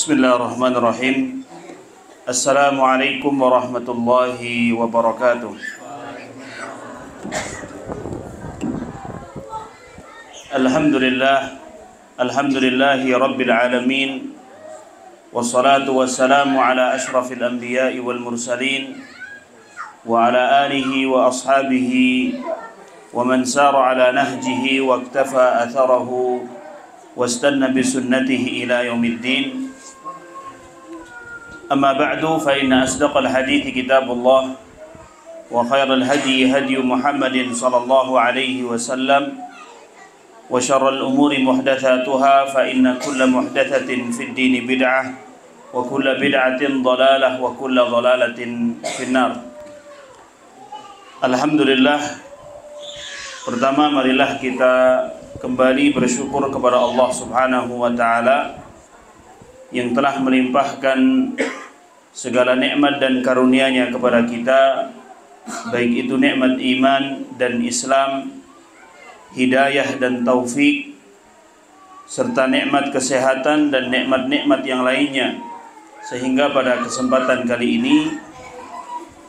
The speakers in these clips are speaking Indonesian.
Bismillahirrahmanirrahim. Assalamualaikum warahmatullahi wabarakatuh. Alhamdulillahi rabbil alamin. Wassalatu wassalamu ala ashrafil anbiya'i wal mursalin wa ala alihi wa ashabihi wa man sara ala nahjihi wa iktafa atharahu wastanna bisunnatihi ila yaumiddin. Amma ba'du, fa inna asdaqal hadithi kitabullah wa khairal hadi hadi Muhammadin sallallahu alaihi wasallam wa syarrul umuri muhdatsatuha fa inna kulla muhdatsatin fid dini bid'ah wa kulla bid'atin dhalalah wa kulla dhalalatin finnar. Alhamdulillah, pertama marilah kita kembali bersyukur kepada Allah Subhanahu wa taala yang telah melimpahkan segala nikmat dan karunia-Nya kepada kita, baik itu nikmat iman dan Islam, hidayah dan taufik, serta nikmat kesehatan dan nikmat-nikmat yang lainnya, sehingga pada kesempatan kali ini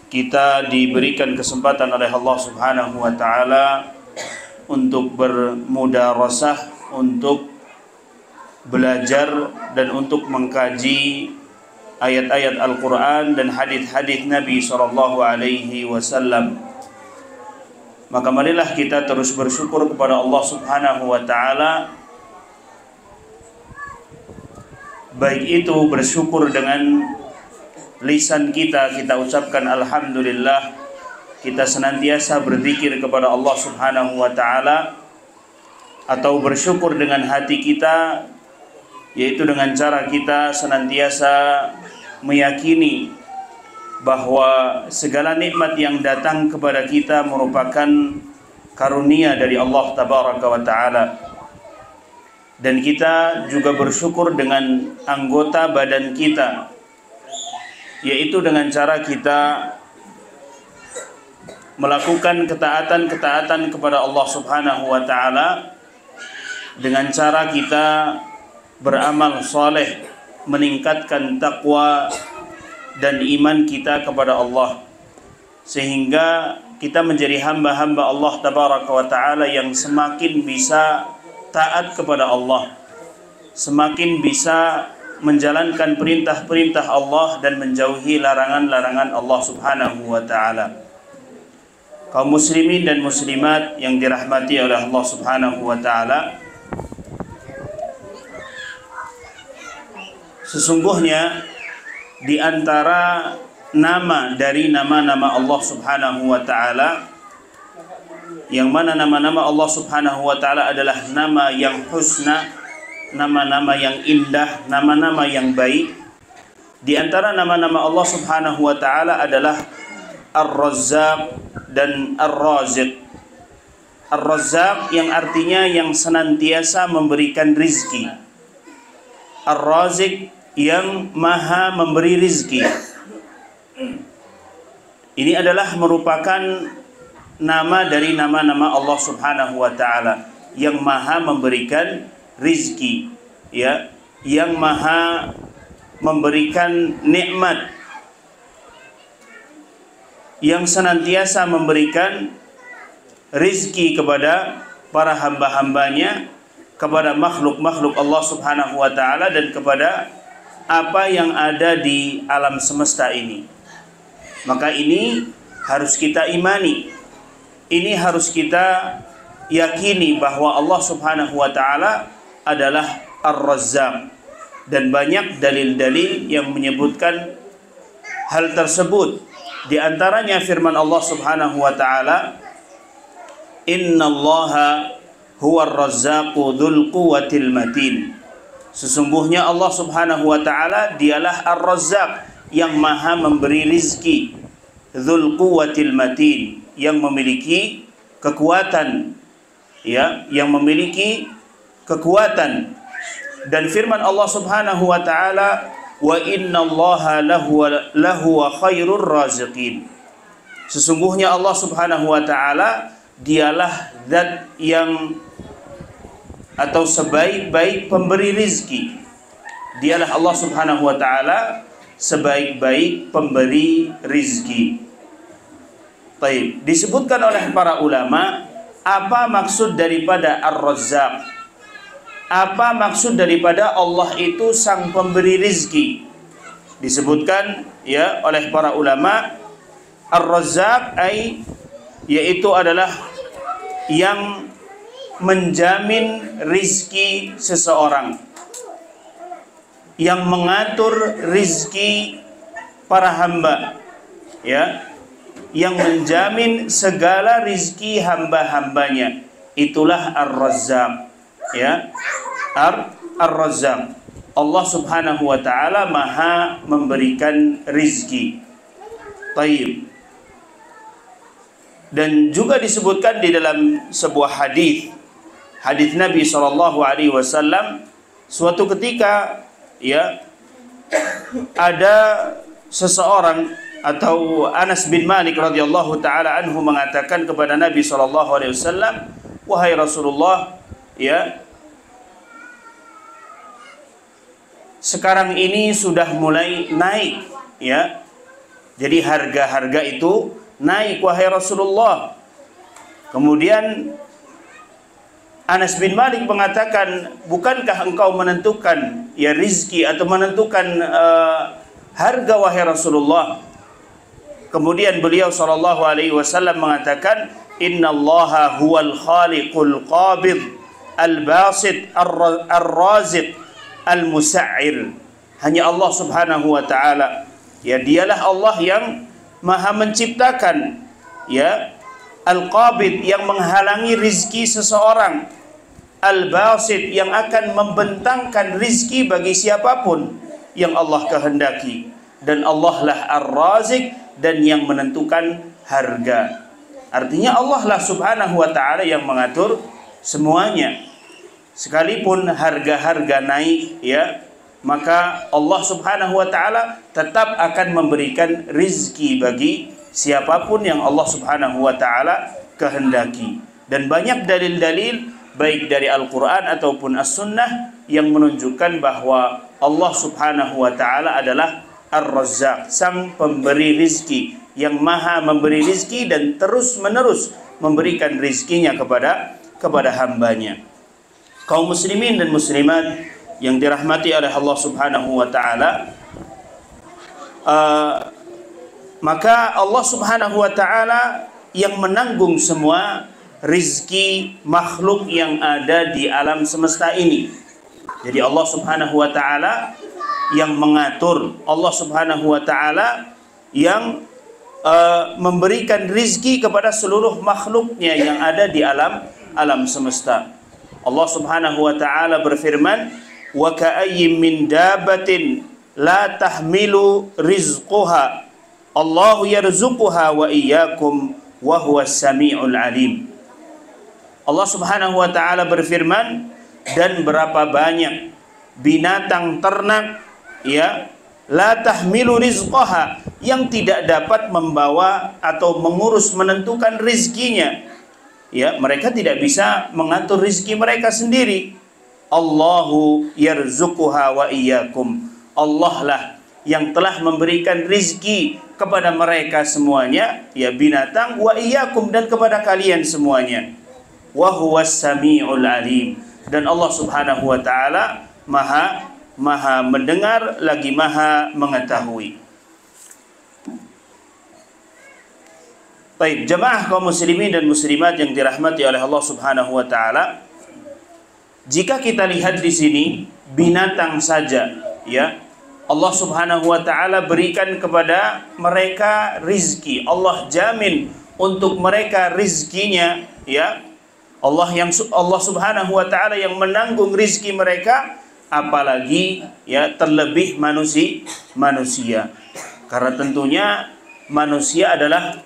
kita diberikan kesempatan oleh Allah Subhanahu wa taala untuk bermudarasah, untuk belajar dan untuk mengkaji ayat-ayat Al-Quran dan hadis-hadis Nabi sallallahu alaihi wasallam. Maka marilah kita terus bersyukur kepada Allah Subhanahu wa taala, baik itu bersyukur dengan lisan kita ucapkan alhamdulillah, kita senantiasa berzikir kepada Allah Subhanahu wa taala, atau bersyukur dengan hati kita, yaitu dengan cara kita senantiasa meyakini bahwa segala nikmat yang datang kepada kita merupakan karunia dari Allah Tabaraka wa Ta'ala. Dan kita juga bersyukur dengan anggota badan kita, yaitu dengan cara kita melakukan ketaatan-ketaatan kepada Allah Subhanahu wa Ta'ala, dengan cara kita beramal soleh, meningkatkan takwa dan iman kita kepada Allah, sehingga kita menjadi hamba-hamba Allah Tabaraka wa Ta'ala yang semakin bisa taat kepada Allah, semakin bisa menjalankan perintah-perintah Allah dan menjauhi larangan-larangan Allah Subhanahu wa Ta'ala. Kaum muslimin dan muslimat yang dirahmati oleh Allah Subhanahu wa Ta'ala, sesungguhnya di antara nama dari nama-nama Allah Subhanahu wa Ta'ala, yang mana nama-nama Allah Subhanahu wa Ta'ala adalah nama yang husna, nama-nama yang indah, nama-nama yang baik. Di antara nama-nama Allah Subhanahu wa Ta'ala adalah Ar-Razzaq dan Ar-Raziq. Ar-Razzaq yang artinya yang senantiasa memberikan rizki. Ar-Raziq yang maha memberi rizki. Ini adalah merupakan nama dari nama-nama Allah Subhanahu wa Ta'ala yang maha memberikan rizki, ya, yang maha memberikan nikmat, yang senantiasa memberikan rizki kepada para hamba-hambanya, kepada makhluk-makhluk Allah Subhanahu wa Ta'ala, dan kepada apa yang ada di alam semesta ini. Maka ini harus kita imani, ini harus kita yakini bahwa Allah Subhanahu wa Ta'ala adalah Ar-Razzaq. Dan banyak dalil-dalil yang menyebutkan hal tersebut. Di antaranya firman Allah Subhanahu wa Ta'ala, Innallaha huwa ar-razzaqu dzul quwwatil matin. Sesungguhnya Allah Subhanahu wa Ta'ala dialah Ar-Razzaq yang maha memberi rizki, dzul quwwatil matin, yang memiliki kekuatan, ya, yang memiliki kekuatan. Dan firman Allah Subhanahu wa Ta'ala, wa innallaha lahu khairur raziqin. Sesungguhnya Allah Subhanahu wa Ta'ala dialah zat yang atau sebaik-baik pemberi rizki. Dialah Allah Subhanahu wa taala sebaik-baik pemberi rizki. Baik, disebutkan oleh para ulama apa maksud daripada Ar-Razzaq. Apa maksud daripada Allah itu sang pemberi rizki? Disebutkan ya oleh para ulama, Ar-Razzaq yaitu adalah yang menjamin rizki seseorang, yang mengatur rizki para hamba, ya, yang menjamin segala rizki hamba-hambanya. Itulah Ar-Razzaq, ya, Ar-Razzaq. Allah Subhanahu wa taala Maha memberikan rizki. Taib. Dan juga disebutkan di dalam sebuah hadis Nabi SAW, suatu ketika ya ada seseorang atau Anas bin Malik radhiyallahu taala anhu mengatakan kepada Nabi SAW, wahai Rasulullah, ya, sekarang ini sudah mulai naik, ya, jadi harga-harga itu naik wahai Rasulullah. Kemudian Anas bin Malik mengatakan, bukankah engkau menentukan ya rizki atau menentukan harga wahai Rasulullah? Kemudian beliau SAW mengatakan, innallaha huwal khaliqul qabid al-basit ar-raziq al-musa'ir. Hanya Allah Subhanahu wa taala, ya, dialah Allah yang Maha menciptakan, ya, al-qabid yang menghalangi rizki seseorang, al-basit yang akan membentangkan rizki bagi siapapun yang Allah kehendaki, dan Allah lah ar-razik, dan yang menentukan harga. Artinya Allah lah Subhanahu wa ta'ala yang mengatur semuanya. Sekalipun harga-harga naik, ya, maka Allah Subhanahu wa ta'ala tetap akan memberikan rizki bagi siapapun yang Allah Subhanahu wa ta'ala kehendaki. Dan banyak dalil-dalil baik dari Al-Quran ataupun As-Sunnah yang menunjukkan bahwa Allah Subhanahu wa ta'ala adalah Ar-Razzaq, sang pemberi rizki, yang maha memberi rizki dan terus menerus memberikan rizkinya kepada hambanya. Kaum muslimin dan muslimat yang dirahmati oleh Allah Subhanahu wa ta'ala, maka Allah Subhanahu wa ta'ala yang menanggung semua rizki makhluk yang ada di alam semesta ini. Jadi Allah Subhanahu wa ta'ala yang mengatur, Allah Subhanahu wa ta'ala yang memberikan rizki kepada seluruh makhluknya yang ada di alam semesta. Allah Subhanahu wa ta'ala berfirman, wa ka'ayyin min dabatin la tahmilu rizquha Allahu yarzuquha wa iyyakum wa huwas sami'ul alim. Allah Subhanahu wa ta'ala berfirman, dan berapa banyak binatang ternak, ya, la tahmilu rizqaha, yang tidak dapat membawa atau mengurus menentukan rizkinya, ya, mereka tidak bisa mengatur rizki mereka sendiri. Allahu yarzuquha wa iyyakum, Allah lah yang telah memberikan rizki kepada mereka semuanya, ya, binatang, wa iyyakum, dan kepada kalian semuanya. Wa huwas sami'ul alim, dan Allah Subhanahu wa ta'ala maha mendengar lagi maha mengetahui. Baik, jemaah kaum muslimin dan muslimat yang dirahmati oleh Allah Subhanahu wa ta'ala, jika kita lihat di sini binatang saja, ya, Allah Subhanahu wa ta'ala berikan kepada mereka rizki. Allah jamin untuk mereka rizkinya, ya. Allah Subhanahu wa ta'ala yang menanggung rizki mereka, apalagi, ya, terlebih manusia. Karena tentunya manusia adalah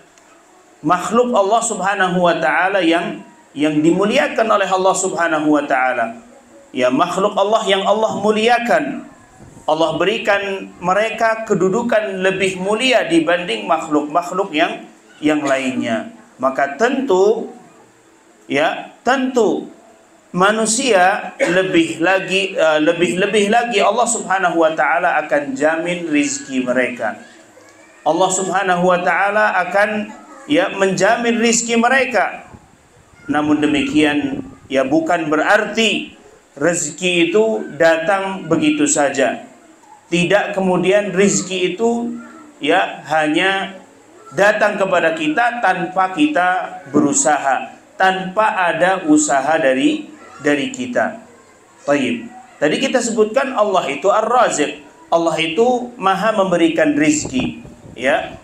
makhluk Allah Subhanahu wa ta'ala yang dimuliakan oleh Allah Subhanahu wa ta'ala. Ya, makhluk Allah yang Allah muliakan. Allah berikan mereka kedudukan lebih mulia dibanding makhluk-makhluk yang lainnya. Maka tentu manusia lebih lagi Allah Subhanahu wa taala akan jamin rizki mereka. Allah Subhanahu wa taala akan menjamin rizki mereka. Namun demikian bukan berarti rezeki itu datang begitu saja. Tidak kemudian rizki itu hanya datang kepada kita tanpa kita berusaha, tanpa ada usaha dari kita. Taib. Tadi kita sebutkan Allah itu Ar-Raziq. Allah itu Maha memberikan rizki.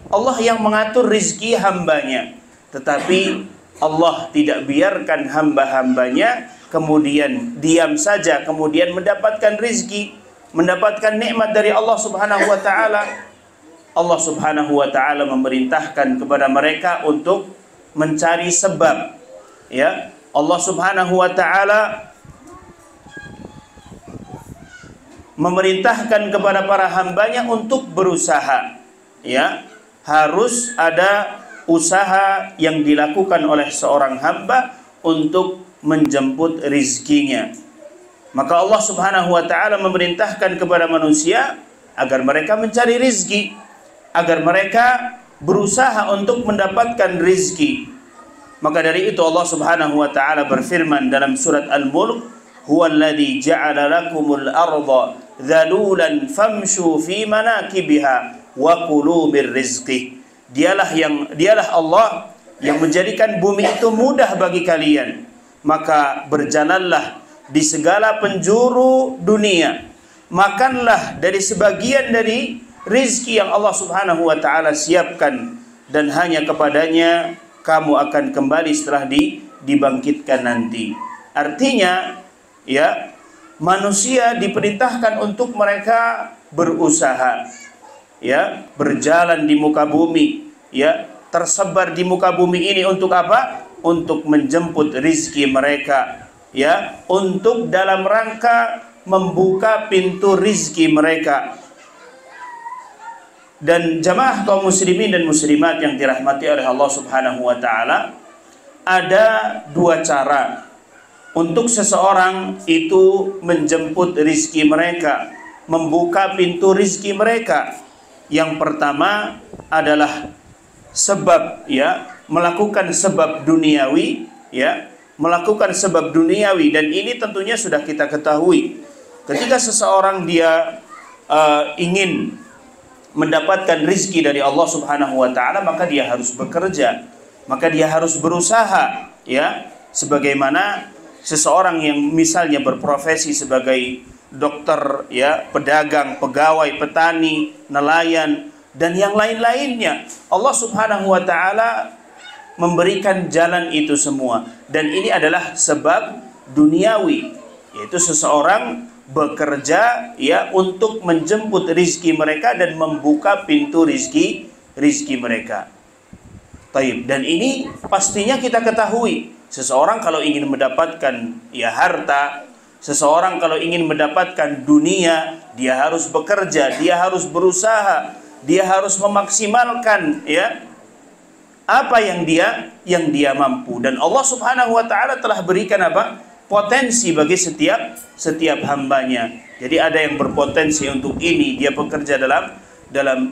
Allah yang mengatur rizki hambanya. Tetapi Allah tidak biarkan hamba-hambanya kemudian diam saja, kemudian mendapatkan rizki, mendapatkan nikmat dari Allah Subhanahu wa ta'ala. Allah Subhanahu wa ta'ala memerintahkan kepada mereka untuk mencari sebab. Allah Subhanahu wa ta'ala memerintahkan kepada para hambanya untuk berusaha. Harus ada usaha yang dilakukan oleh seorang hamba untuk menjemput rizkinya. Maka Allah Subhanahu wa ta'ala memerintahkan kepada manusia agar mereka mencari rizki, agar mereka berusaha untuk mendapatkan rizki. Maka dari itu Allah Subhanahu wa ta'ala berfirman dalam surat Al-Mulk, huwallazi ja'ala lakumul arda dhalulan famshu fi manakibiha wa kulu mir rizqi. Dialah Allah yang menjadikan bumi itu mudah bagi kalian, maka berjalanlah di segala penjuru dunia, makanlah dari sebagian dari rizki yang Allah Subhanahu wa ta'ala siapkan, dan hanya kepadanya kamu akan kembali setelah dibangkitkan nanti. Artinya manusia diperintahkan untuk mereka berusaha, berjalan di muka bumi, tersebar di muka bumi ini untuk apa? Untuk menjemput rizki mereka, untuk dalam rangka membuka pintu rizki mereka. Dan jamaah kaum muslimin dan muslimat yang dirahmati oleh Allah Subhanahu wa ta'ala, ada dua cara untuk seseorang itu menjemput rizki mereka, membuka pintu rizki mereka. Yang pertama adalah sebab, melakukan sebab duniawi, melakukan sebab duniawi. Dan ini tentunya sudah kita ketahui. Ketika seseorang dia ingin mendapatkan rizki dari Allah Subhanahu wa ta'ala, maka dia harus bekerja, maka dia harus berusaha, sebagaimana seseorang yang misalnya berprofesi sebagai dokter, pedagang, pegawai, petani, nelayan, dan yang lain-lainnya. Allah Subhanahu wa ta'ala memberikan jalan itu semua, dan ini adalah sebab duniawi, yaitu seseorang bekerja untuk menjemput rizki mereka dan membuka pintu rizki mereka. Taib. Dan ini pastinya kita ketahui, seseorang kalau ingin mendapatkan harta, seseorang kalau ingin mendapatkan dunia, dia harus bekerja, dia harus berusaha, dia harus memaksimalkan apa yang dia mampu. Dan Allah Subhanahu wa ta'ala telah berikan apa? Potensi bagi setiap hambanya. Jadi ada yang berpotensi untuk ini, dia bekerja dalam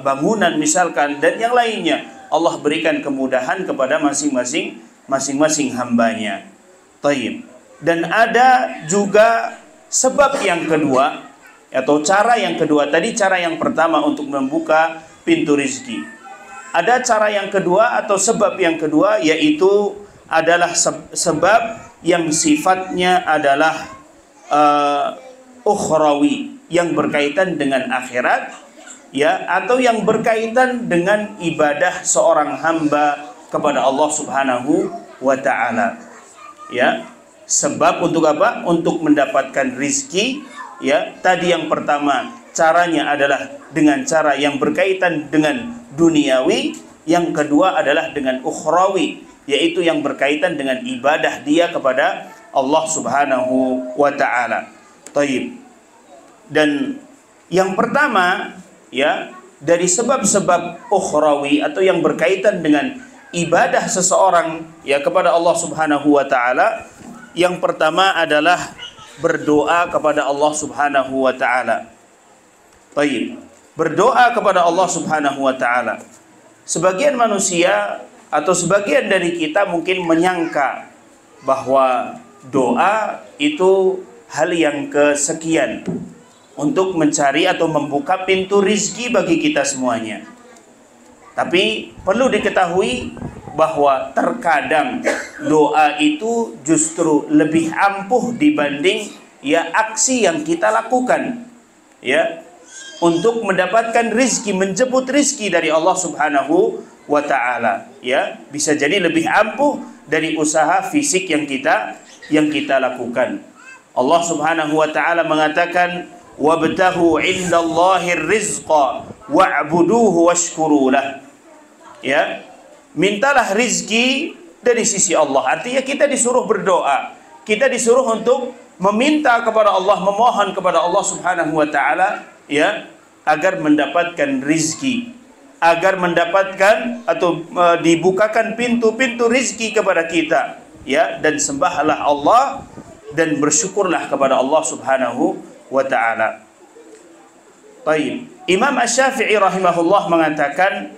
bangunan misalkan, dan yang lainnya. Allah berikan kemudahan kepada masing-masing hambanya. Taib. Dan ada juga sebab yang kedua, atau cara yang kedua. Tadi cara yang pertama untuk membuka pintu rizki. Ada cara yang kedua atau sebab yang kedua, yaitu adalah sebab yang sifatnya adalah ukhrawi, yang berkaitan dengan akhirat, atau yang berkaitan dengan ibadah seorang hamba kepada Allah Subhanahu wa ta'ala. Sebab untuk apa? Untuk mendapatkan rizki. Tadi yang pertama caranya adalah dengan cara yang berkaitan dengan duniawi. Yang kedua adalah dengan ukhrawi, yaitu yang berkaitan dengan ibadah dia kepada Allah Subhanahu wa ta'ala. Taib. Dan yang pertama, dari sebab-sebab ukhrawi atau yang berkaitan dengan ibadah seseorang kepada Allah Subhanahu wa ta'ala, Yang pertama adalah berdoa kepada Allah Subhanahu wa taala. Baik, berdoa kepada Allah Subhanahu wa taala. Sebagian manusia atau sebagian dari kita mungkin menyangka bahwa doa itu hal yang kesekian untuk mencari atau membuka pintu rizki bagi kita semuanya. Tapi perlu diketahui bahwa terkadang doa itu justru lebih ampuh dibanding aksi yang kita lakukan untuk mendapatkan rizki, menjemput rizki dari Allah Subhanahu wa ta'ala. Bisa jadi lebih ampuh dari usaha fisik yang kita lakukan. Allah Subhanahu wa ta'ala mengatakan, wabtahu indallahir rizqa wa'buduhu washkuru lah. Mintalah rizki dari sisi Allah. Artinya kita disuruh berdoa, kita disuruh untuk meminta kepada Allah, memohon kepada Allah Subhanahu wa ta'ala agar mendapatkan rizki, agar mendapatkan atau dibukakan pintu-pintu rizki kepada kita, dan sembahlah Allah dan bersyukurlah kepada Allah Subhanahu wa ta'ala. Baik, Imam Asy-Syafi'i rahimahullah mengatakan,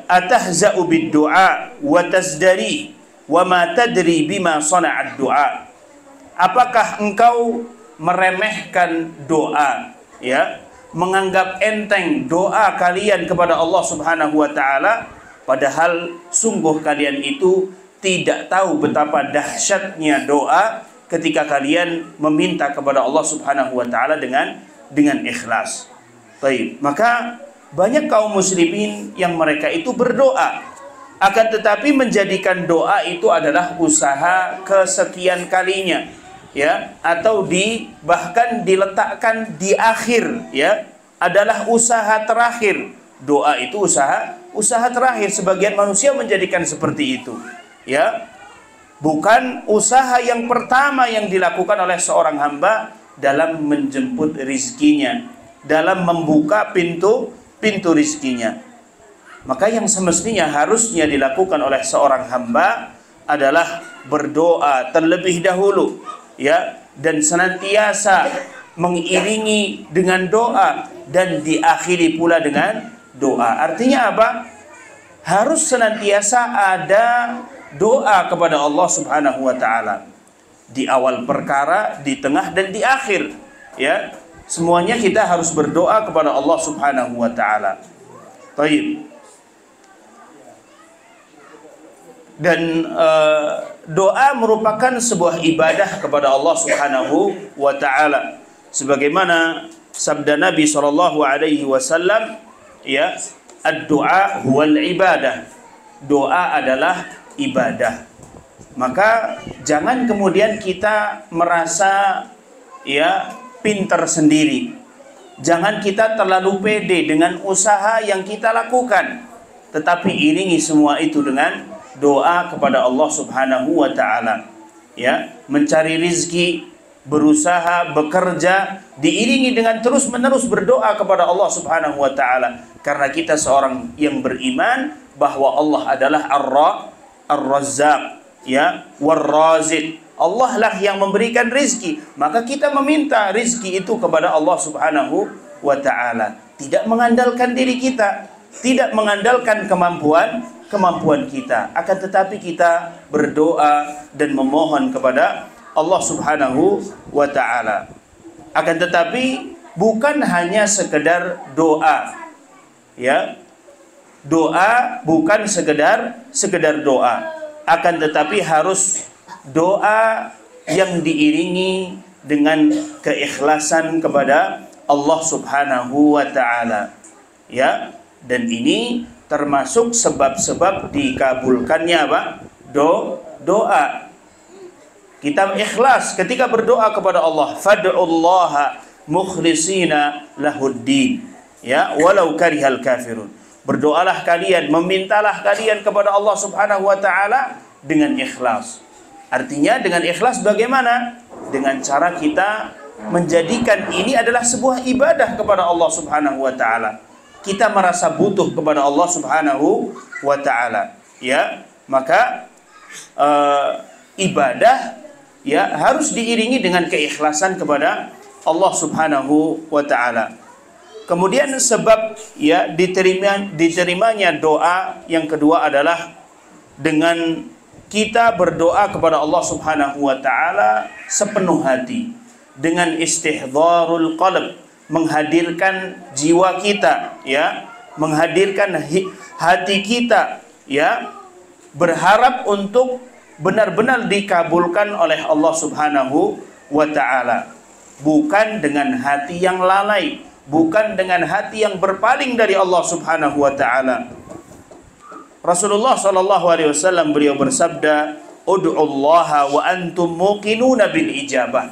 atahza'u bid-du'a wa tazdari wa ma tadri bima sana'ad du'a. Apakah engkau meremehkan doa, menganggap enteng doa kalian kepada Allah Subhanahu wa ta'ala, padahal sungguh kalian itu tidak tahu betapa dahsyatnya doa ketika kalian meminta kepada Allah Subhanahu wa ta'ala dengan ikhlas. Baik, maka banyak kaum muslimin yang mereka itu berdoa, akan tetapi menjadikan doa itu adalah usaha kesekian kalinya, atau bahkan diletakkan di akhir, adalah usaha terakhir. Doa itu usaha terakhir. Sebagian manusia menjadikan seperti itu, bukan usaha yang pertama yang dilakukan oleh seorang hamba dalam menjemput rizkinya, dalam membuka pintu rizkinya. Maka yang semestinya harusnya dilakukan oleh seorang hamba adalah berdoa terlebih dahulu, dan senantiasa mengiringi dengan doa dan diakhiri pula dengan doa. Artinya apa? Harus senantiasa ada doa kepada Allah Subhanahu wa ta'ala di awal perkara, di tengah dan di akhir. Semuanya kita harus berdoa kepada Allah Subhanahu wa ta'ala. Baik. Dan doa merupakan sebuah ibadah kepada Allah Subhanahu wa ta'ala. Sebagaimana sabda Nabi sallallahu alaihi wasallam, ad-du'a huwal ibadah. Doa adalah ibadah. Maka jangan kemudian kita merasa pintar sendiri. Jangan kita terlalu pede dengan usaha yang kita lakukan, tetapi iringi semua itu dengan doa kepada Allah Subhanahu wa ta'ala. Mencari rizki, berusaha, bekerja, diiringi dengan terus-menerus berdoa kepada Allah Subhanahu wa ta'ala. Karena kita seorang yang beriman bahwa Allah adalah Ar-Razzaq, War-Raziq. Allah lah yang memberikan rizki, maka kita meminta rizki itu kepada Allah Subhanahu wa ta'ala. Tidak mengandalkan diri kita, tidak mengandalkan kemampuan kita, akan tetapi kita berdoa dan memohon kepada Allah Subhanahu wa ta'ala. Akan tetapi bukan hanya sekedar doa, doa bukan sekedar doa, akan tetapi harus doa yang diiringi dengan keikhlasan kepada Allah Subhanahu wa ta'ala. Dan ini termasuk sebab-sebab dikabulkannya doa. Kita ikhlas ketika berdoa kepada Allah. Fad'ullaha mukhlishina lahuddin, walau karihal kafirun. Berdoalah kalian, memintalah kalian kepada Allah Subhanahu wa ta'ala dengan ikhlas. Artinya dengan ikhlas bagaimana? Dengan cara kita menjadikan ini adalah sebuah ibadah kepada Allah Subhanahu wa ta'ala. Kita merasa butuh kepada Allah Subhanahu wa ta'ala. Maka ibadah ya harus diiringi dengan keikhlasan kepada Allah Subhanahu wa taala. Kemudian sebab ya diterimanya doa yang kedua adalah dengan kita berdoa kepada Allah Subhanahu wa taala sepenuh hati, dengan istihdharul qalb, menghadirkan jiwa kita, ya, menghadirkan hati kita, ya, berharap untuk benar-benar dikabulkan oleh Allah Subhanahu wa taala. Bukan dengan hati yang lalai, bukan dengan hati yang berpaling dari Allah Subhanahu wa taala. Rasulullah sallallahu alaihi wasallam beliau bersabda, "Ud'ullaha wa antum muqinuna bil ijabah."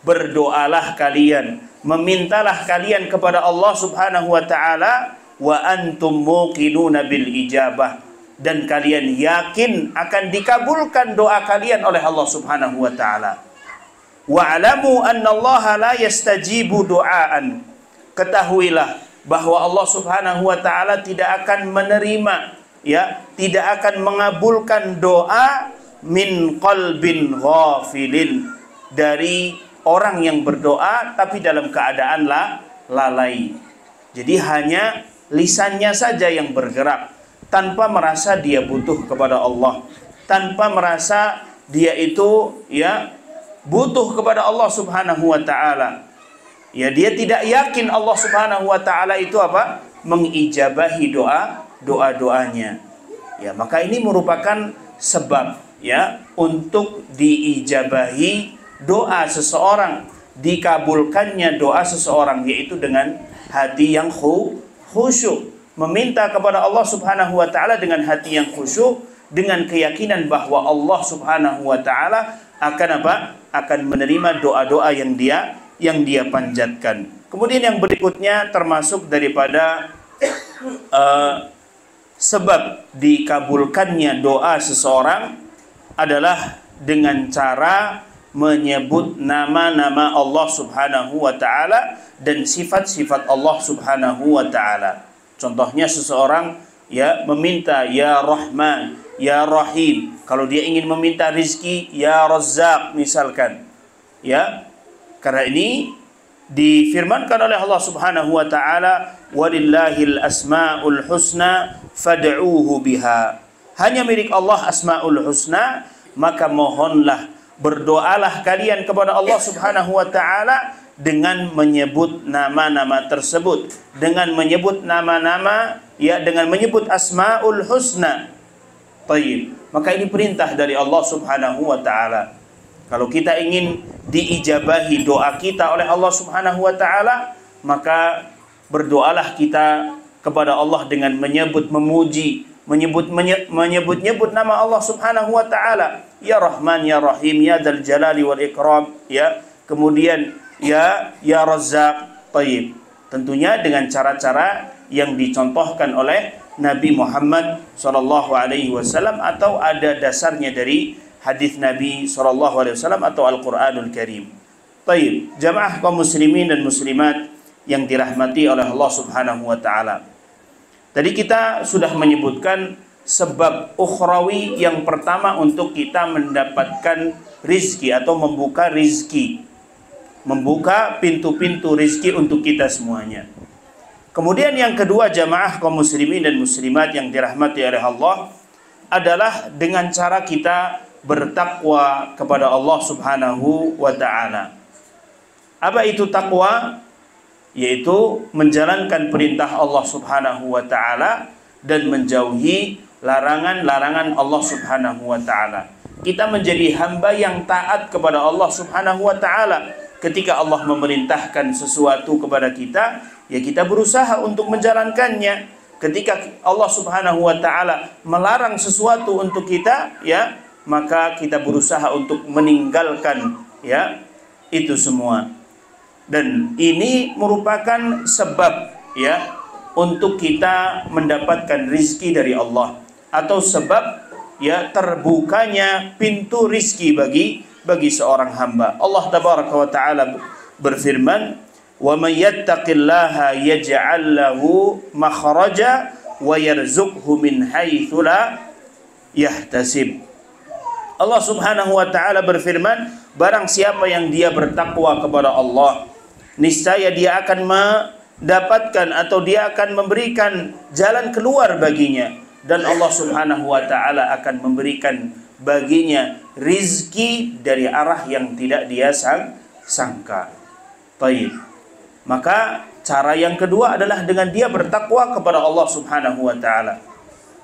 Berdoalah kalian, memintalah kalian kepada Allah Subhanahu wa taala wa antum muqinuna bil ijabah, dan kalian yakin akan dikabulkan doa kalian oleh Allah Subhanahu wa taala. Wa'lamu annallaha la yastajibu du'aan. Ketahuilah bahwa Allah Subhanahu wa taala tidak akan menerima, ya, tidak akan mengabulkan doa min qalbin ghafilin, dari orang yang berdoa tapi dalam keadaan lalai. Jadi hanya lisannya saja yang bergerak tanpa merasa dia butuh kepada Allah, tanpa merasa dia itu, ya, butuh kepada Allah Subhanahu wa taala. Ya, dia tidak yakin Allah Subhanahu wa taala itu apa? Mengijabahi doa-doanya. Ya, maka ini merupakan sebab, ya, untuk diijabahi doa seseorang, dikabulkannya doa seseorang, yaitu dengan hati yang khusyuk, meminta kepada Allah Subhanahu wa taala dengan hati yang khusyuk, dengan keyakinan bahwa Allah Subhanahu wa taala akan apa? Akan menerima doa-doa yang dia panjatkan. Kemudian yang berikutnya termasuk daripada sebab dikabulkannya doa seseorang adalah dengan cara menyebut nama-nama Allah Subhanahu wa taala dan sifat-sifat Allah Subhanahu wa taala. Contohnya seseorang, ya, meminta ya Rahman, ya Rahim. Kalau dia ingin meminta rizki, ya Razzaq misalkan. Ya. Karena ini difirmankan oleh Allah Subhanahu wa taala, "Walillahil asmaul husna fad'uuhu biha." Hanya milik Allah asmaul husna, maka mohonlah, berdoalah kalian kepada Allah Subhanahu wa taala dengan menyebut nama-nama tersebut, dengan menyebut nama-nama, ya, dengan menyebut asmaul husna. Tayyib. Maka ini perintah dari Allah Subhanahu wa taala. Kalau kita ingin diijabahi doa kita oleh Allah Subhanahu wa taala, maka berdoalah kita kepada Allah dengan menyebut, memuji, menyebut nama Allah Subhanahu wa taala, ya Rahman, ya Rahim, ya Dzal Jalali wal Ikram, ya. Kemudian ya Razzaq. Tayyib. Tentunya dengan cara-cara yang dicontohkan oleh Nabi Muhammad SAW, atau ada dasarnya dari hadis Nabi SAW atau Al-Quranul Karim. Tayyib. Jamaah kaum muslimin dan muslimat yang dirahmati oleh Allah Subhanahu wa taala. Tadi kita sudah menyebutkan sebab ukhrawi yang pertama untuk kita mendapatkan rizki atau membuka rizki, membuka pintu-pintu rizki untuk kita semuanya. Kemudian yang kedua, jamaah kaum muslimin dan muslimat yang dirahmati oleh Allah, adalah dengan cara kita bertakwa kepada Allah Subhanahu wa taala. Apa itu takwa? Yaitu menjalankan perintah Allah Subhanahu wa taala dan menjauhi larangan-larangan Allah Subhanahu wa taala. Kita menjadi hamba yang taat kepada Allah Subhanahu wa taala. Ketika Allah memerintahkan sesuatu kepada kita, ya kita berusaha untuk menjalankannya. Ketika Allah Subhanahu wa taala melarang sesuatu untuk kita, ya, maka kita berusaha untuk meninggalkan, ya, itu semua. Dan ini merupakan sebab, ya, untuk kita mendapatkan rizki dari Allah, atau sebab, ya, terbukanya pintu rizki bagi seorang hamba. Allah tabaraka wa taala berfirman, "Wa may yattaqillaha yaj'al lahu makhraja wa yarzuqhu min haitsu la yahtasib." Allah Subhanahu wa taala berfirman, barang siapa yang dia bertakwa kepada Allah, niscaya dia akan mendapatkan atau dia akan memberikan jalan keluar baginya, dan Allah Subhanahu wa taala akan memberikan baginya rizki dari arah yang tidak dia sangka. Baik. Maka cara yang kedua adalah dengan dia bertakwa kepada Allah Subhanahu wa taala.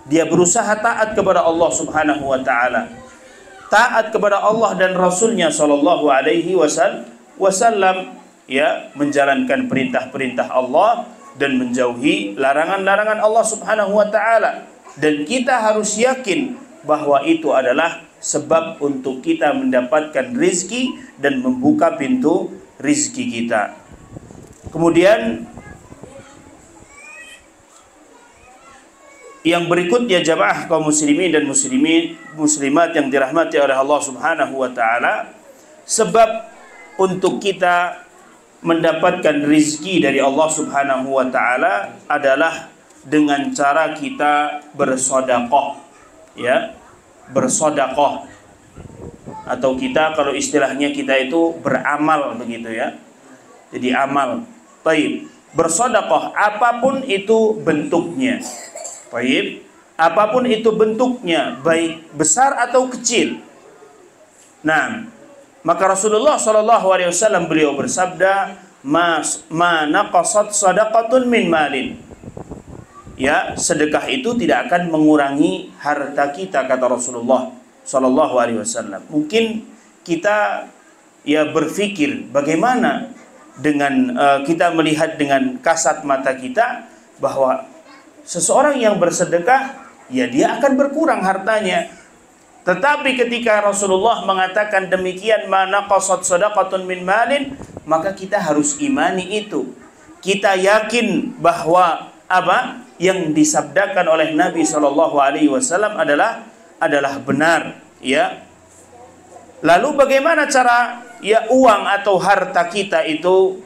Dia berusaha taat kepada Allah Subhanahu wa taala. Taat kepada Allah dan Rasulnya sallallahu alaihi wasallam, ya, menjalankan perintah-perintah Allah dan menjauhi larangan-larangan Allah Subhanahu wa taala. Dan kita harus yakin bahwa itu adalah sebab untuk kita mendapatkan rizki dan membuka pintu rizki kita. Kemudian yang berikutnya, jamaah kaum muslimin dan muslimat yang dirahmati oleh Allah Subhanahu wa taala, sebab untuk kita mendapatkan rizki dari Allah Subhanahu wa taala adalah dengan cara kita bersedekah, ya, bersedekah, atau kita kalau istilahnya kita itu beramal begitu, ya. Jadi amal. Baik, bersedekah apapun itu bentuknya. Baik, apapun itu bentuknya, baik besar atau kecil. Nah, maka Rasulullah SAW beliau bersabda, ma naqasat sadaqatun min malin. Ya, sedekah itu tidak akan mengurangi harta kita, kata Rasulullah SAW. Mungkin kita ya berpikir bagaimana dengan kita melihat dengan kasat mata kita bahwa seseorang yang bersedekah, ya dia akan berkurang hartanya. Tetapi ketika Rasulullah mengatakan demikian, ma naqasat sadaqatun min malin, maka kita harus imani itu. Kita yakin bahwa apa yang disabdakan oleh Nabi SAW adalah benar, ya. Lalu bagaimana cara ya uang atau harta kita itu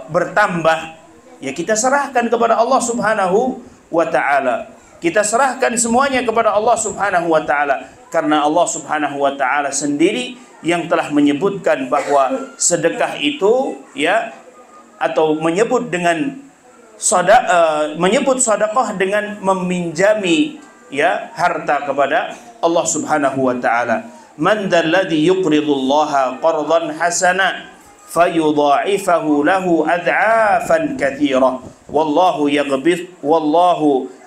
bertambah? Ya kita serahkan kepada Allah Subhanahu wa taala. Kita serahkan semuanya kepada Allah Subhanahu wa taala, karena Allah Subhanahu wa taala sendiri yang telah menyebutkan bahwa sedekah itu, ya, atau menyebut sedekah dengan meminjami, ya, harta kepada Allah Subhanahu wa taala. Man dzalladzi yuqridullaha qardan hasana fayudha'ifahu lahu ad'afan katsira wallahu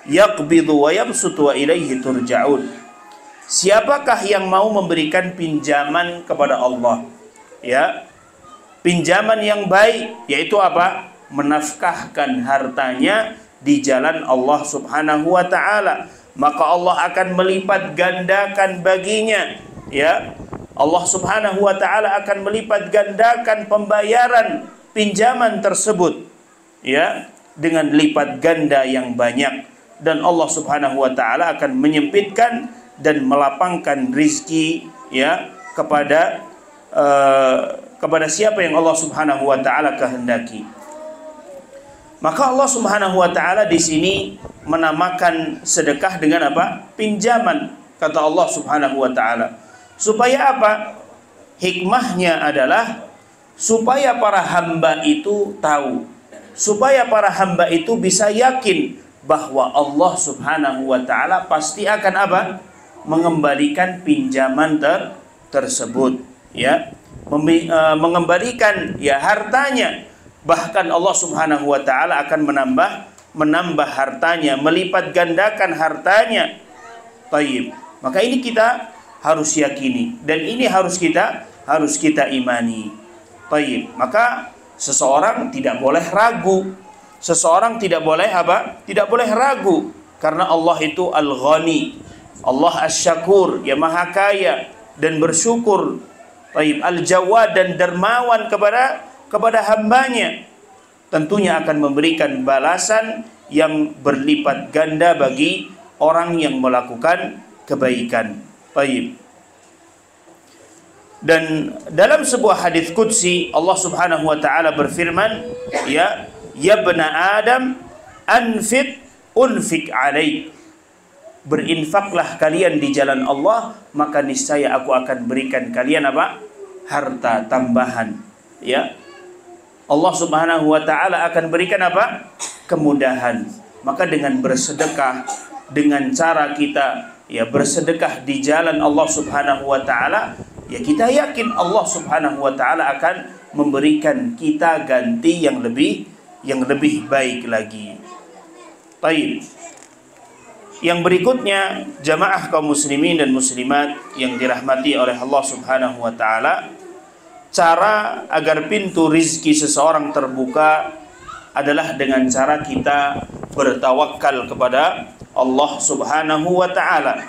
yaqbidu wa yabsutu wa ilaihi turja'un. Siapakah yang mau memberikan pinjaman kepada Allah, ya, pinjaman yang baik, yaitu apa? Menafkahkan hartanya di jalan Allah Subhanahu wa taala, maka Allah akan melipat gandakan baginya, ya. Allah Subhanahu wa taala akan melipat gandakan pembayaran pinjaman tersebut, ya, dengan lipat ganda yang banyak, dan Allah Subhanahu wa taala akan menyempitkan dan melapangkan rizki, ya, kepada siapa yang Allah Subhanahu wa taala kehendaki. Maka Allah Subhanahu wa taala di sini menamakan sedekah dengan apa? Pinjaman, kata Allah Subhanahu wa taala. Supaya apa? Hikmahnya adalah supaya para hamba itu tahu, supaya para hamba itu bisa yakin bahwa Allah Subhanahu wa taala pasti akan apa? Mengembalikan pinjaman tersebut, ya. Mengembalikan, ya, hartanya. Bahkan Allah Subhanahu wa taala akan menambah hartanya, melipat gandakan hartanya. Baik. Maka ini kita harus yakini dan ini harus kita imani. Baik. Maka seseorang tidak boleh ragu. Seseorang tidak boleh apa? Tidak boleh ragu, karena Allah itu Al-Ghani, Allah Asy-Syakur, ya Maha Kaya dan bersyukur. Baik, Al-Jawad, dan dermawan kepada hambanya. Tentunya akan memberikan balasan yang berlipat ganda bagi orang yang melakukan kebaikan. Baik. Dan dalam sebuah hadis qudsi Allah Subhanahu wa taala berfirman, ya bani Adam anfiq unfiq alaik. Berinfaklah kalian di jalan Allah, maka niscaya aku akan berikan kalian apa? harta tambahan, ya. Allah Subhanahu wa taala akan berikan apa? Kemudahan. Maka dengan bersedekah, dengan cara kita ya bersedekah di jalan Allah Subhanahu wa taala, ya kita yakin Allah Subhanahu wa taala akan memberikan kita ganti yang lebih baik lagi. Baik. Yang berikutnya, jamaah kaum muslimin dan muslimat yang dirahmati oleh Allah Subhanahu wa taala, cara agar pintu rizki seseorang terbuka adalah dengan cara kita bertawakal kepada Allah Subhanahu wa taala.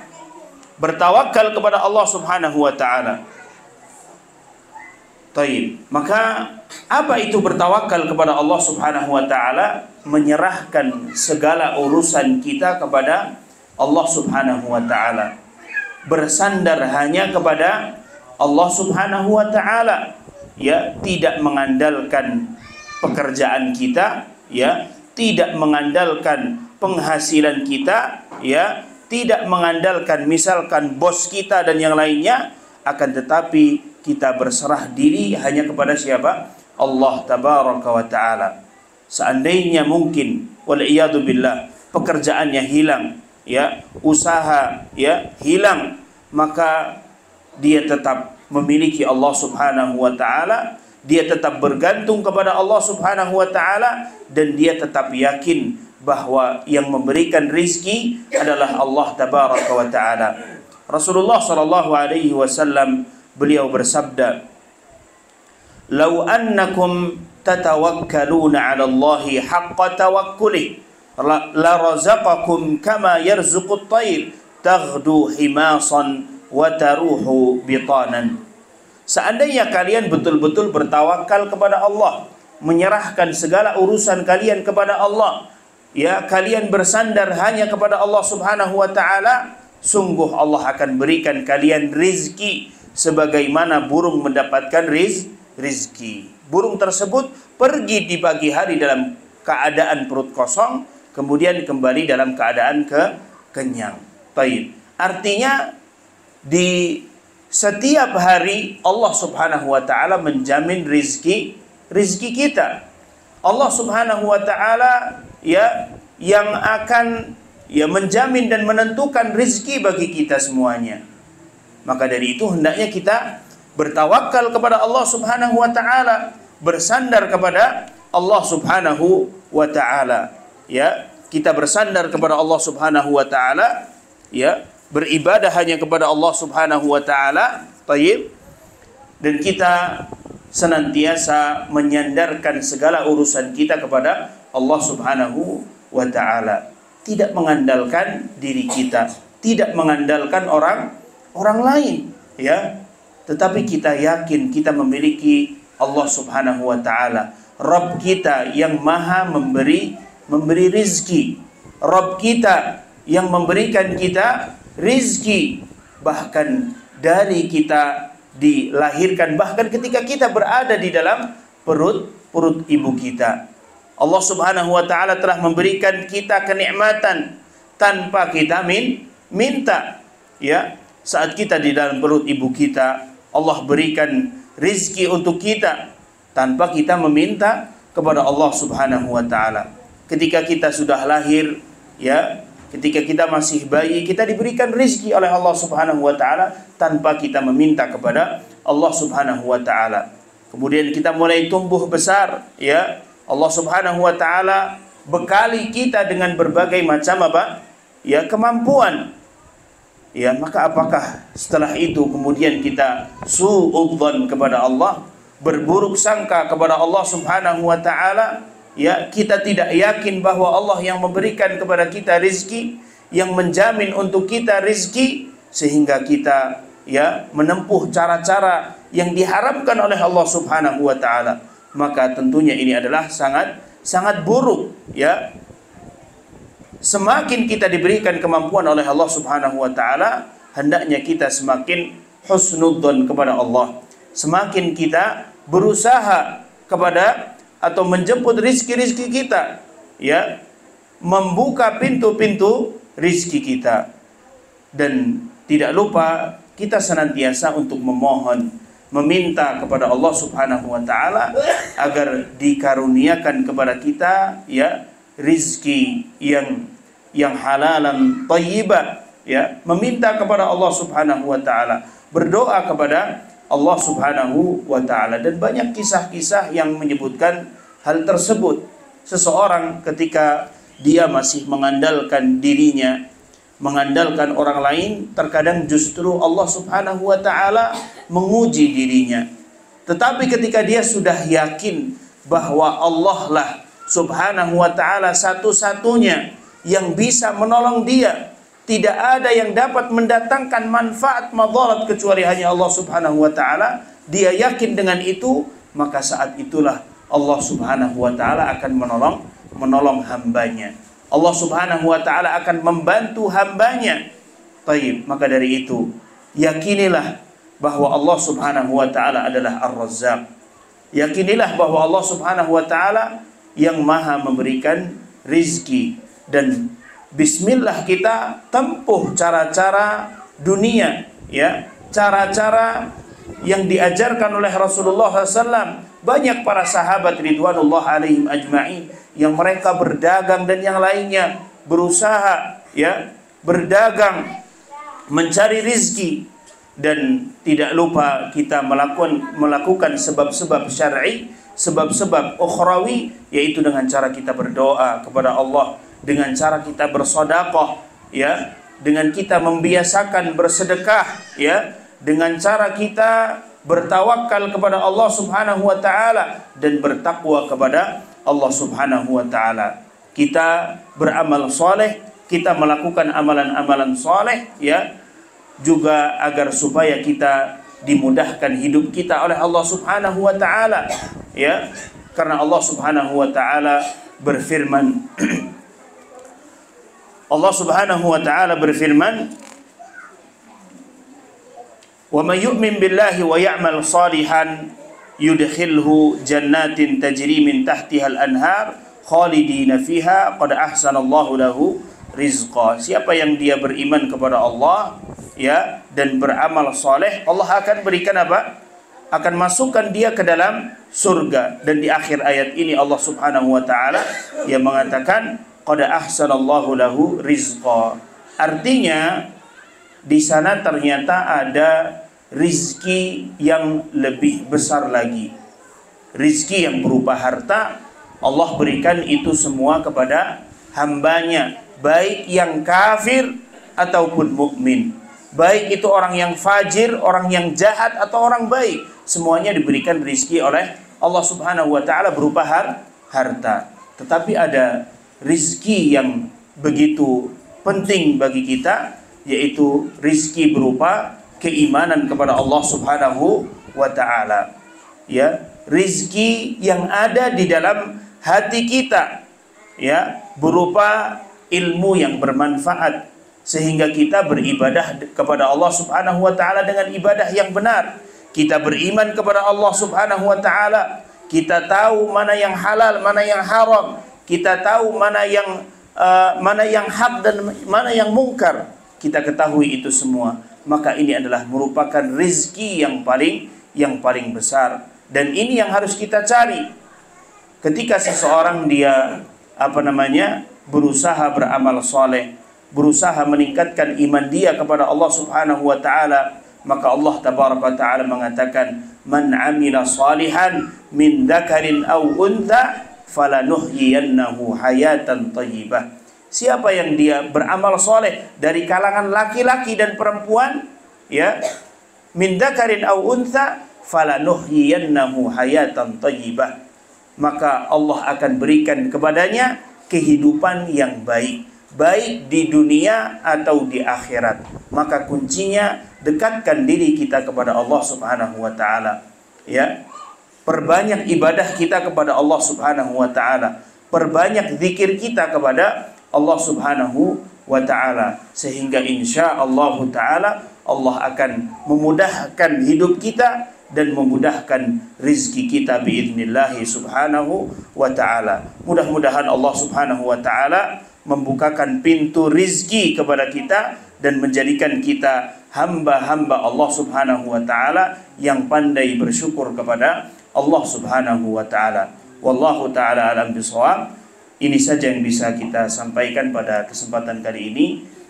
Bertawakal kepada Allah Subhanahu wa taala. Taib. Maka apa itu bertawakal kepada Allah Subhanahu wa taala? Menyerahkan segala urusan kita kepada Allah Subhanahu wa taala. Bersandar hanya kepada Allah Subhanahu wa taala, ya, tidak mengandalkan pekerjaan kita, ya, tidak mengandalkan penghasilan kita, ya, tidak mengandalkan misalkan bos kita dan yang lainnya, akan tetapi kita berserah diri hanya kepada siapa? Allah tabaraka wa taala. Seandainya mungkin wal'iyadu billah pekerjaannya hilang, ya, usaha ya hilang, maka dia tetap memiliki Allah Subhanahu wa taala, dia tetap bergantung kepada Allah Subhanahu wa taala, dan dia tetap yakin bahwa yang memberikan rizki adalah Allah tabaraka wa taala. Rasulullah sallallahu alaihi wasallam beliau bersabda, "Lau annakum tatawakkaluna 'ala Allahi haqqa tawakkulih la razaqakum kama yarzuqut tayr taghdu himasan wa taruhu bitanan." Seandainya kalian betul-betul bertawakal kepada Allah, menyerahkan segala urusan kalian kepada Allah, ya, kalian bersandar hanya kepada Allah Subhanahu wa taala, sungguh Allah akan berikan kalian rizki sebagaimana burung mendapatkan rizki. Burung tersebut pergi di pagi hari dalam keadaan perut kosong, kemudian kembali dalam keadaan kenyang. Baik. Artinya di setiap hari Allah Subhanahu wa taala menjamin rizki kita. Allah Subhanahu wa taala ya yang akan ya menjamin dan menentukan rizki bagi kita semuanya. Maka dari itu hendaknya kita bertawakal kepada Allah Subhanahu wa taala, bersandar kepada Allah Subhanahu wa taala. Ya, kita bersandar kepada Allah Subhanahu wa taala, ya, beribadah hanya kepada Allah Subhanahu wa taala, tayyib. Dan kita senantiasa menyandarkan segala urusan kita kepada Allah Subhanahu wa taala. Tidak mengandalkan diri kita, tidak mengandalkan orang lain, ya. Tetapi kita yakin kita memiliki Allah Subhanahu wa taala, Rabb kita yang Maha memberi rizki, Rabb kita yang memberikan kita rizki bahkan dari kita dilahirkan, bahkan ketika kita berada di dalam perut ibu kita. Allah Subhanahu wa taala telah memberikan kita kenikmatan tanpa kita minta, ya. Saat kita di dalam perut ibu kita, Allah berikan rizki untuk kita tanpa kita meminta kepada Allah Subhanahu wa taala. Ketika kita sudah lahir, ya, ketika kita masih bayi, kita diberikan rizki oleh Allah Subhanahu wa taala tanpa kita meminta kepada Allah Subhanahu wa taala. Kemudian kita mulai tumbuh besar, ya. Allah Subhanahu wa taala bekali kita dengan berbagai macam apa? Ya, kemampuan. Ya, maka apakah setelah itu kemudian kita suudzon kepada Allah, berburuk sangka kepada Allah Subhanahu wa taala, ya, kita tidak yakin bahwa Allah yang memberikan kepada kita rizki, yang menjamin untuk kita rizki, sehingga kita ya menempuh cara-cara yang diharamkan oleh Allah Subhanahu wa taala, maka tentunya ini adalah sangat buruk, ya. Semakin kita diberikan kemampuan oleh Allah Subhanahu wa taala, hendaknya kita semakin husnudzon kepada Allah. Semakin kita berusaha kepada atau menjemput rizki-rizki kita, ya, membuka pintu-pintu rizki kita. Dan tidak lupa kita senantiasa untuk memohon meminta kepada Allah Subhanahu wa taala agar dikaruniakan kepada kita ya rizki yang halalan thayyiban, ya, meminta kepada Allah Subhanahu wa taala, berdoa kepada Allah Subhanahu wa taala. Dan banyak kisah-kisah yang menyebutkan hal tersebut. Seseorang ketika dia masih mengandalkan dirinya, mengandalkan orang lain, terkadang justru Allah Subhanahu wa taala menguji dirinya. Tetapi ketika dia sudah yakin bahwa Allah lah Subhanahu wa taala satu-satunya yang bisa menolong dia, tidak ada yang dapat mendatangkan manfaat madarat kecuali hanya Allah Subhanahu wa taala, dia yakin dengan itu, maka saat itulah Allah Subhanahu wa taala akan menolong hambanya. Allah Subhanahu wa taala akan membantu hambanya. Baik, maka dari itu yakinilah bahwa Allah Subhanahu wa taala adalah Ar-Razzaq. Yakinilah bahwa Allah Subhanahu wa taala yang maha memberikan rizki, dan bismillah kita tempuh cara-cara dunia, ya, cara-cara yang diajarkan oleh Rasulullah SAW. Banyak para sahabat ridwanullah alaihim ajma'in yang mereka berdagang dan yang lainnya berusaha, ya, berdagang mencari rizki, dan tidak lupa kita melakukan sebab-sebab syar'i, sebab-sebab ukhrawi, yaitu dengan cara kita berdoa kepada Allah, dengan cara kita bersedekah, ya, dengan kita membiasakan bersedekah, ya, dengan cara kita bertawakal kepada Allah Subhanahu wa taala dan bertakwa kepada Allah Subhanahu wa taala. Kita beramal soleh, kita melakukan amalan-amalan soleh, ya, juga agar supaya kita dimudahkan hidup kita oleh Allah Subhanahu wa taala, ya, karena Allah Subhanahu wa taala berfirman Allah Subhanahu wa taala berfirman, "Wa may yu'min billahi wa ya'mal shalihan yudkhilhu jannatin tajri min tahtiha al-anhar khalidina fiha qad ahsanallahu lahu rizqa." Siapa yang dia beriman kepada Allah, ya, dan beramal saleh, Allah akan berikan apa? Akan masukkan dia ke dalam surga. Dan di akhir ayat ini Allah Subhanahu wa taala yang mengatakan qad ahsanallahu lahu rizqa. Artinya di sana ternyata ada rizki yang lebih besar lagi. Rizki yang berupa harta, Allah berikan itu semua kepada hambanya, baik yang kafir ataupun mukmin, baik itu orang yang fajir, orang yang jahat, atau orang baik, semuanya diberikan rizki oleh Allah Subhanahu wa ta'ala berupa harta. Tetapi ada rizki yang begitu penting bagi kita, yaitu rizki berupa keimanan kepada Allah Subhanahu wa ta'ala, ya, rizki yang ada di dalam hati kita, ya, berupa ilmu yang bermanfaat sehingga kita beribadah kepada Allah Subhanahu wa ta'ala dengan ibadah yang benar. Kita beriman kepada Allah Subhanahu wa ta'ala, kita tahu mana yang halal, mana yang haram, kita tahu mana yang hak dan mana yang mungkar, kita ketahui itu semua. Maka ini adalah merupakan rizki yang paling besar, dan ini yang harus kita cari. Ketika seseorang dia berusaha beramal soleh, berusaha meningkatkan iman dia kepada Allah Subhanahu wa ta'ala, maka Allah tabaraka ta'ala mengatakan, man amila salihan min dzakarin aw untha falanuhyiyannahu hayatan thayyibah. Siapa yang dia beramal soleh dari kalangan laki-laki dan perempuan, ya, min dzakarin aw untha falanuhyiyannahu hayatan thayyibah, maka Allah akan berikan kepadanya kehidupan yang baik, baik di dunia atau di akhirat. Maka kuncinya dekatkan diri kita kepada Allah Subhanahu wa ta'ala, ya. Perbanyak ibadah kita kepada Allah Subhanahu wa ta'ala, perbanyak zikir kita kepada Allah Subhanahu wa ta'ala, sehingga insyaallah ta'ala Allah akan memudahkan hidup kita dan memudahkan rizki kita biidnillahi subhanahu wa ta'ala. Mudah-mudahan Allah Subhanahu wa ta'ala membukakan pintu rizki kepada kita dan menjadikan kita hamba-hamba Allah Subhanahu wa ta'ala yang pandai bersyukur kepada Allah Subhanahu wa taala. Wallahu taala alam bisawab. Ini saja yang bisa kita sampaikan pada kesempatan kali ini.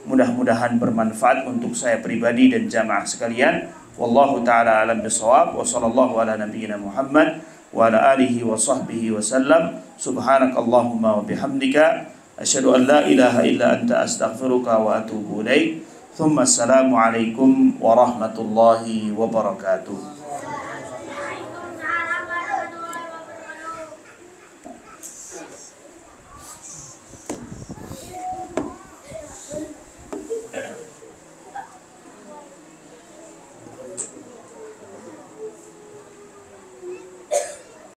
Mudah-mudahan bermanfaat untuk saya pribadi dan jamaah sekalian. Wallahu taala alam bisawab. Wa sallallahu ala nabiyyina Muhammad wa ala alihi wa sahbihi wa sallam. Subhanakallahumma wa bihamdika asyhadu an la ilaha illa anta astaghfiruka wa atubu ilaik. Thumma assalamu alaikum warahmatullahi wabarakatuh.